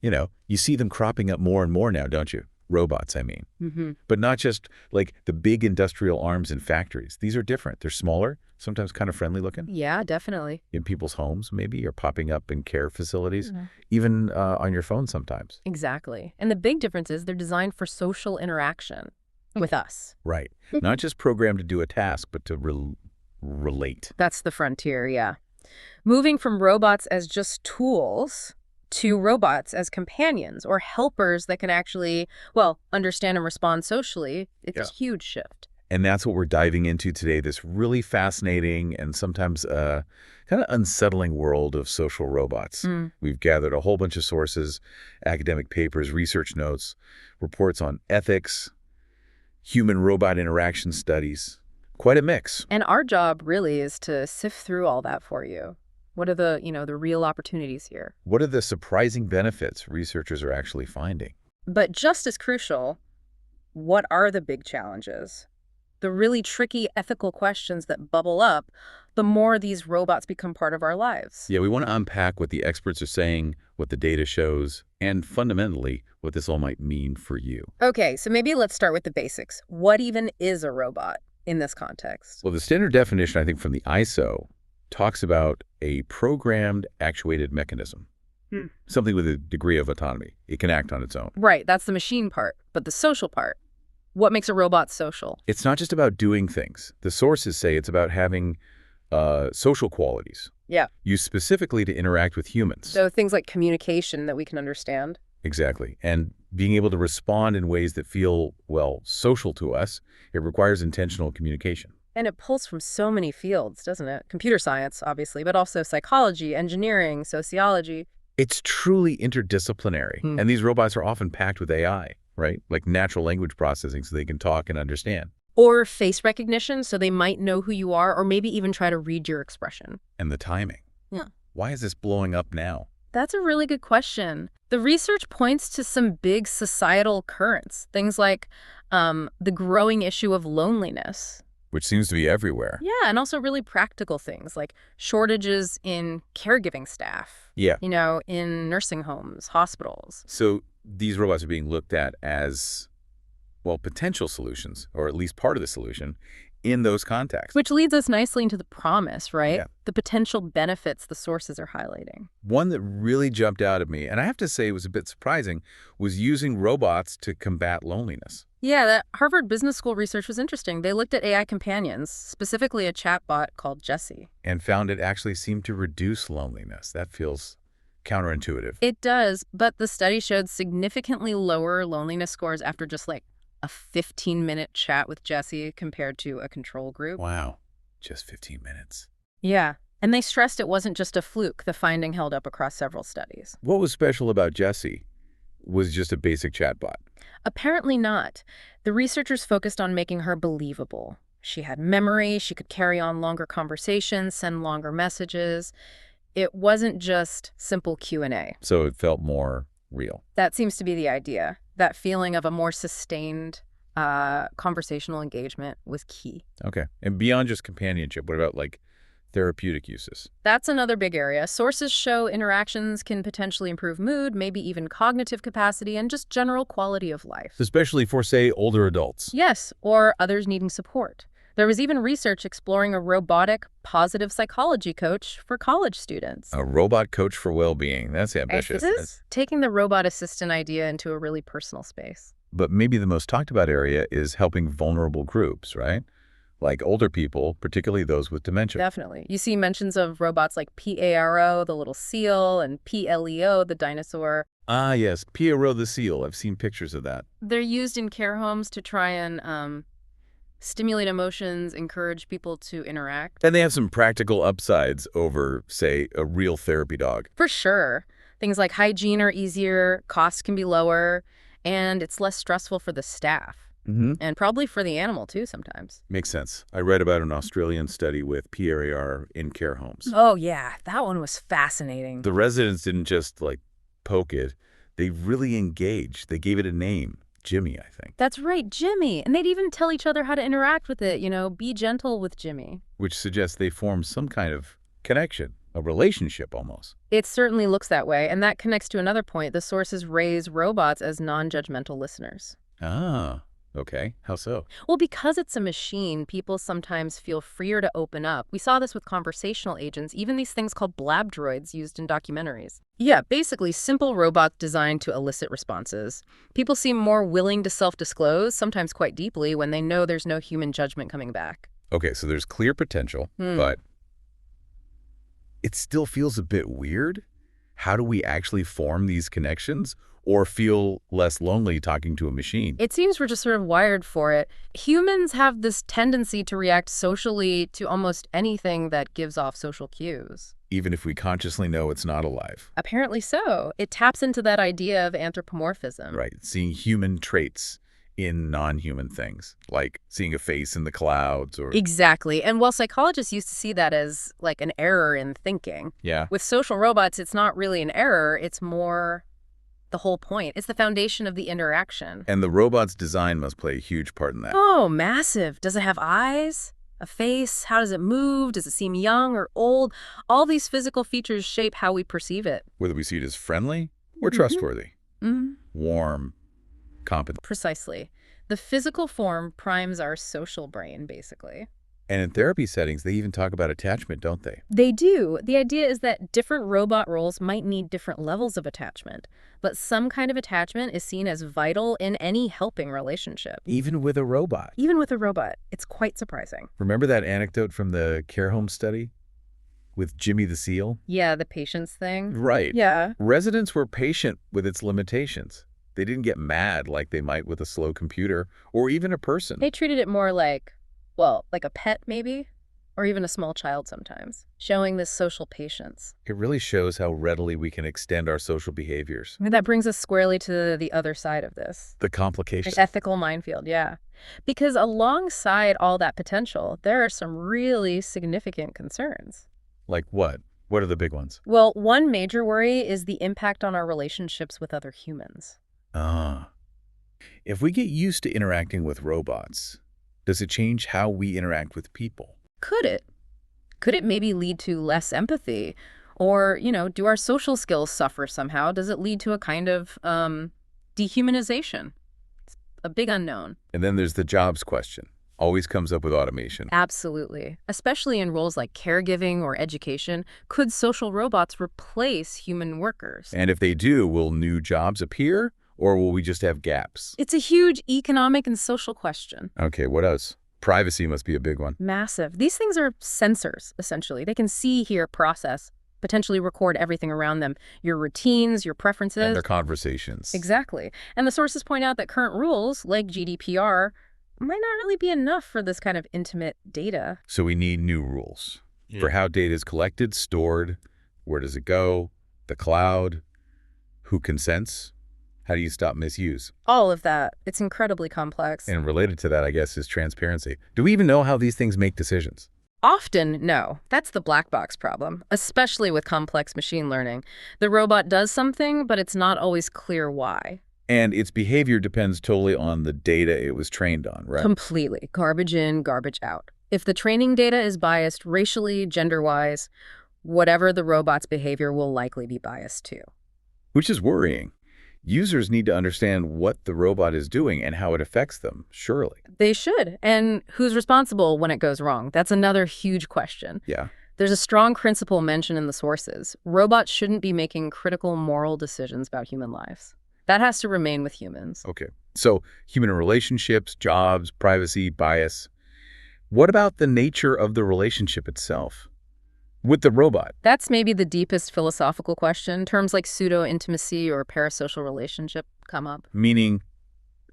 You see them cropping up more and more now, don't you? Robots, I mean. But not just like the big industrial arms in factories. These are different. They're smaller, sometimes kind of friendly looking. Yeah, definitely. In people's homes, maybe, or popping up in care facilities, even on your phone sometimes. Exactly. And the big difference is they're designed for social interaction with us. Right. Not just programmed to do a task, but to relate. That's the frontier, yeah. Moving from robots as just tools to robots as companions or helpers that can actually, understand and respond socially, it's a huge shift. And that's what we're diving into today, this really fascinating and sometimes kind of unsettling world of social robots. We've gathered a whole bunch of sources, academic papers, research notes, reports on ethics, human-robot interaction studies. Quite a mix. And our job really is to sift through all that for you. What are the real opportunities here? What are the surprising benefits researchers are actually finding? But just as crucial, what are the big challenges? The really tricky ethical questions that bubble up the more these robots become part of our lives. Yeah, we want to unpack what the experts are saying, what the data shows, and fundamentally, what this all might mean for you. Okay, so maybe let's start with the basics. What even is a robot in this context? Well, the standard definition, I think, from the ISO talks about a programmed actuated mechanism, something with a degree of autonomy. It can act on its own. Right, that's the machine part. But the social part, what makes a robot social? It's not just about doing things. The sources say it's about having social qualities. Yeah. Used specifically to interact with humans. So things like communication that we can understand. Exactly. And being able to respond in ways that feel, social to us, it requires intentional communication. And it pulls from so many fields, doesn't it? Computer science, obviously, but also psychology, engineering, sociology. It's truly interdisciplinary. And these robots are often packed with AI, right? Like natural language processing so they can talk and understand. Or face recognition, so they might know who you are, or maybe even try to read your expression. And the timing. Yeah. Why is this blowing up now? That's a really good question. The research points to some big societal currents, things like the growing issue of loneliness. Which seems to be everywhere. Yeah, and also really practical things like shortages in caregiving staff. Yeah. In nursing homes, hospitals. So these robots are being looked at as, potential solutions, or at least part of the solution, in those contexts. Which leads us nicely into the promise, right? Yeah. The potential benefits the sources are highlighting. One that really jumped out at me, and I have to say was a bit surprising, was using robots to combat loneliness. Yeah, that Harvard Business School research was interesting. They looked at AI companions, specifically a chatbot called Jessie. And found it actually seemed to reduce loneliness. That feels counterintuitive. It does, but the study showed significantly lower loneliness scores after just like a 15-minute chat with Jessie compared to a control group. Wow, just 15 minutes. Yeah, and they stressed it wasn't just a fluke. The finding held up across several studies. What was special about Jessie? Was it just a basic chatbot? Apparently not. The researchers focused on making her believable. She had memory, she could carry on longer conversations, send longer messages. It wasn't just simple Q&A. So it felt more real. That seems to be the idea. That feeling of a more sustained conversational engagement was key. Okay. And beyond just companionship, what about therapeutic uses? That's another big area. Sources show interactions can potentially improve mood, maybe even cognitive capacity, and just general quality of life. Especially for, say, older adults. Yes, or others needing support. There was even research exploring a robotic positive psychology coach for college students. A robot coach for well-being. That's ambitious. This is taking the robot assistant idea into a really personal space. But maybe the most talked about area is helping vulnerable groups, right? Like older people, particularly those with dementia. Definitely. You see mentions of robots like PARO, the little seal, and PLEO, the dinosaur. Ah, yes, PARO the seal. I've seen pictures of that. They're used in care homes to try and stimulate emotions, encourage people to interact. And they have some practical upsides over, say, a real therapy dog. For sure. Things like hygiene are easier, costs can be lower, and it's less stressful for the staff. And probably for the animal, too, sometimes. Makes sense. I read about an Australian study with PAR in care homes. Oh, yeah. That one was fascinating. The residents didn't just, poke it. They really engaged. They gave it a name. Jimmy, I think. That's right, Jimmy. And they'd even tell each other how to interact with it, be gentle with Jimmy. Which suggests they formed some kind of connection, A relationship, almost. It certainly looks that way, and that connects to another point. The sources raise robots as non-judgmental listeners. Ah, okay. How so? Well, because it's a machine, people sometimes feel freer to open up. We saw this with conversational agents, even these things called blab droids used in documentaries. Yeah, basically simple robots designed to elicit responses. People seem more willing to self-disclose, sometimes quite deeply, when they know there's no human judgment coming back. Okay, so there's clear potential, but it still feels a bit weird. How do we actually form these connections or feel less lonely talking to a machine? It seems we're just sort of wired for it. Humans have this tendency to react socially to almost anything that gives off social cues. Even if we consciously know it's not alive. Apparently so. It taps into that idea of anthropomorphism. Right, seeing human traits in non-human things, like seeing a face in the clouds or... Exactly. And while psychologists used to see that as like an error in thinking, Yeah. with social robots, it's not really an error. It's more the whole point. It's the foundation of the interaction. And the robot's design must play a huge part in that. Oh, massive. Does it have eyes? A face? How does it move? Does it seem young or old? All these physical features shape how we perceive it. Whether we see it as friendly or trustworthy. Warm, competent. Precisely. The physical form primes our social brain, basically. And in therapy settings, they even talk about attachment, don't they? They do. The idea is that different robot roles might need different levels of attachment, but some kind of attachment is seen as vital in any helping relationship. Even with a robot. Even with a robot. It's quite surprising. Remember that anecdote from the care home study with Jimmy the Seal? Yeah, the patience thing. Right. Yeah. Residents were patient with its limitations. They didn't get mad like they might with a slow computer or even a person. They treated it more like, well, like a pet maybe, or even a small child sometimes, showing this social patience. It really shows how readily we can extend our social behaviors. And that brings us squarely to the other side of this. The complications. Ethical minefield, yeah. Because alongside all that potential, there are some really significant concerns. Like what? What are the big ones? Well, one major worry is the impact on our relationships with other humans. If we get used to interacting with robots, does it change how we interact with people? Could it? Could it maybe lead to less empathy? Or, do our social skills suffer somehow? Does it lead to a kind of dehumanization? It's a big unknown. And then there's the jobs question. Always comes up with automation. Absolutely. Especially in roles like caregiving or education, could social robots replace human workers? And if they do, will new jobs appear? Or will we just have gaps? It's a huge economic and social question. Okay, what else? Privacy must be a big one. Massive. These things are sensors, essentially. They can see, hear, process, potentially record everything around them. Your routines, your preferences. And their conversations. Exactly. And the sources point out that current rules, like GDPR, might not really be enough for this kind of intimate data. So we need new rules for how data is collected, stored, where does it go, the cloud, who consents. How do you stop misuse? All of that. It's incredibly complex. And related to that, I guess, is transparency. Do we even know how these things make decisions? Often, no. That's the black box problem, especially with complex machine learning. The robot does something, but it's not always clear why. And its behavior depends totally on the data it was trained on, right? Completely. Garbage in, garbage out. If the training data is biased racially, gender-wise, whatever the robot's behavior will likely be biased too. Which is worrying. Users need to understand what the robot is doing and how it affects them, surely. They should. And who's responsible when it goes wrong? That's another huge question. Yeah. There's a strong principle mentioned in the sources. Robots shouldn't be making critical moral decisions about human lives. That has to remain with humans. Okay. So human relationships, jobs, privacy, bias. What about the nature of the relationship itself with the robot? That's maybe the deepest philosophical question. Terms like pseudo-intimacy or parasocial relationship come up. Meaning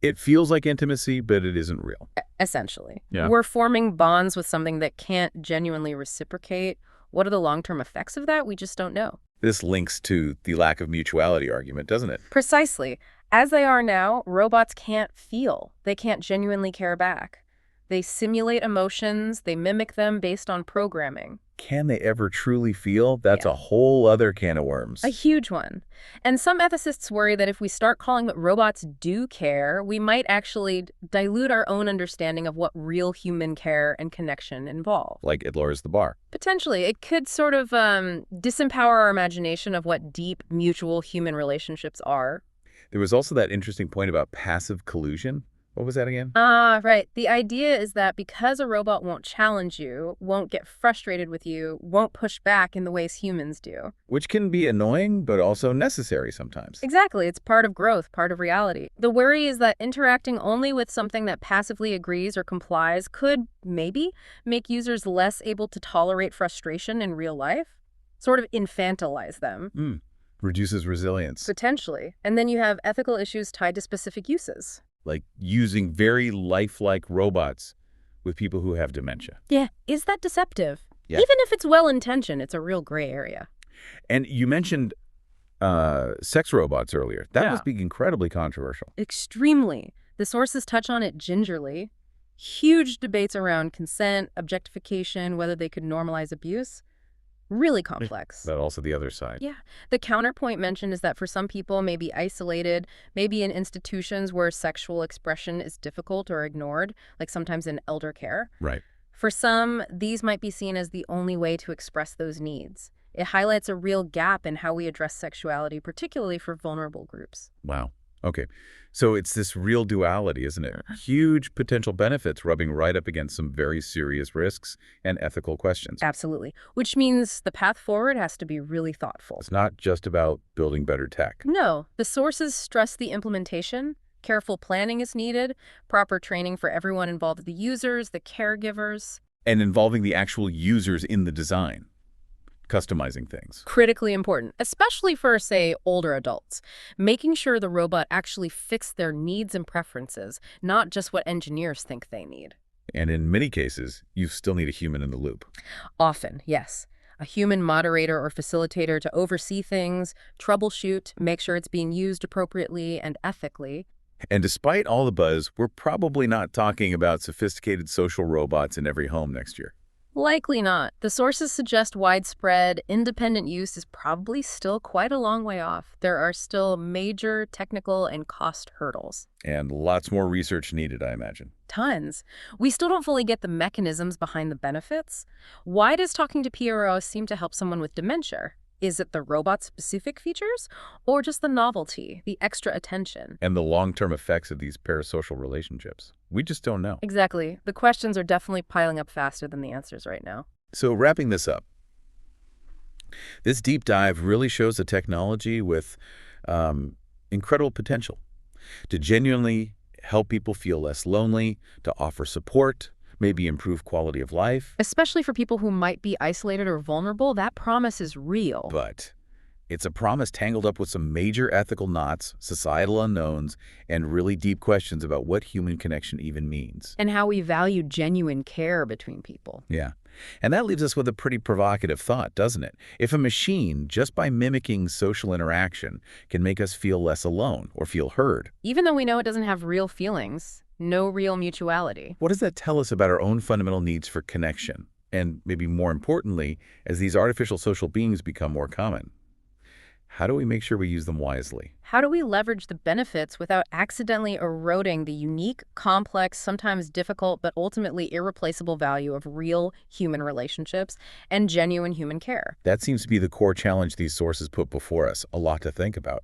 it feels like intimacy, but it isn't real. Essentially. Yeah. We're forming bonds with something that can't genuinely reciprocate. What are the long-term effects of that? We just don't know. This links to the lack of mutuality argument, doesn't it? Precisely. As they are now, robots can't feel. They can't genuinely care back. They simulate emotions. They mimic them based on programming. can they ever truly feel? That's Yeah. a whole other can of A worms. huge one. And some ethicists worry that if we start calling that robots do care, we might actually dilute our own understanding of what real human care and connection involve. Like it lowers the bar. Potentially, it could sort of disempower our imagination of what deep mutual human relationships are. There was also that interesting point about passive collusion. What was that again? Ah, right. The idea is that because a robot won't challenge you, won't get frustrated with you, won't push back in the ways humans do. Which can be annoying, but also necessary sometimes. Exactly. It's part of growth, part of reality. The worry is that interacting only with something that passively agrees or complies could, maybe, make users less able to tolerate frustration in real life, sort of infantilize them. Reduces resilience. Potentially. And then you have ethical issues tied to specific uses. Like using very lifelike robots with people who have dementia. Yeah. Is that deceptive? Yeah. Even if it's well-intentioned, it's a real gray area. And you mentioned sex robots earlier. That Yeah. must be incredibly controversial. Extremely. The sources touch on it gingerly. Huge debates around consent, objectification, whether they could normalize abuse. Really complex. But also the other side. Yeah. The counterpoint mentioned is that for some people, maybe isolated, maybe in institutions where sexual expression is difficult or ignored, like sometimes in elder care. Right. For some, these might be seen as the only way to express those needs. It highlights a real gap in how we address sexuality, particularly for vulnerable groups. Wow. Okay. So it's this real duality, isn't it? Huge potential benefits rubbing right up against some very serious risks and ethical questions. Absolutely. Which means the path forward has to be really thoughtful. It's not just about building better tech. No, the sources stress the implementation. Careful planning is needed, proper training for everyone involved, the users, the caregivers. And involving the actual users in the design. Customizing things. Critically important, especially for, say, older adults. Making sure the robot actually fits their needs and preferences, not just what engineers think they need. And in many cases, you still need a human in the loop. Often, yes. A human moderator or facilitator to oversee things, troubleshoot, make sure it's being used appropriately and ethically. And despite all the buzz, we're probably not talking about sophisticated social robots in every home next year. Likely not. The sources suggest widespread, independent use is probably still quite a long way off. There are still major technical and cost hurdles. And lots more research needed, I imagine. Tons. We still don't fully get the mechanisms behind the benefits. Why does talking to PROs seem to help someone with dementia? Is it the robot-specific features, or just the novelty, the extra attention? And the long-term effects of these parasocial relationships. We just don't know. Exactly. The questions are definitely piling up faster than the answers right now. So wrapping this up, this deep dive really shows a technology with incredible potential to genuinely help people feel less lonely, to offer support, maybe improve quality of life. Especially for people who might be isolated or vulnerable, that promise is real. But it's a promise tangled up with some major ethical knots, societal unknowns, and really deep questions about what human connection even means. And how we value genuine care between people. Yeah. And that leaves us with a pretty provocative thought, doesn't it? If a machine, just by mimicking social interaction, can make us feel less alone or feel heard, Even though we know it doesn't have real feelings, no real mutuality. what does that tell us about our own fundamental needs for connection? And maybe more importantly, as these artificial social beings become more common, how do we make sure we use them wisely? How do we leverage the benefits without accidentally eroding the unique, complex, sometimes difficult, but ultimately irreplaceable value of real human relationships and genuine human care? That seems to be the core challenge these sources put before us, a lot to think about.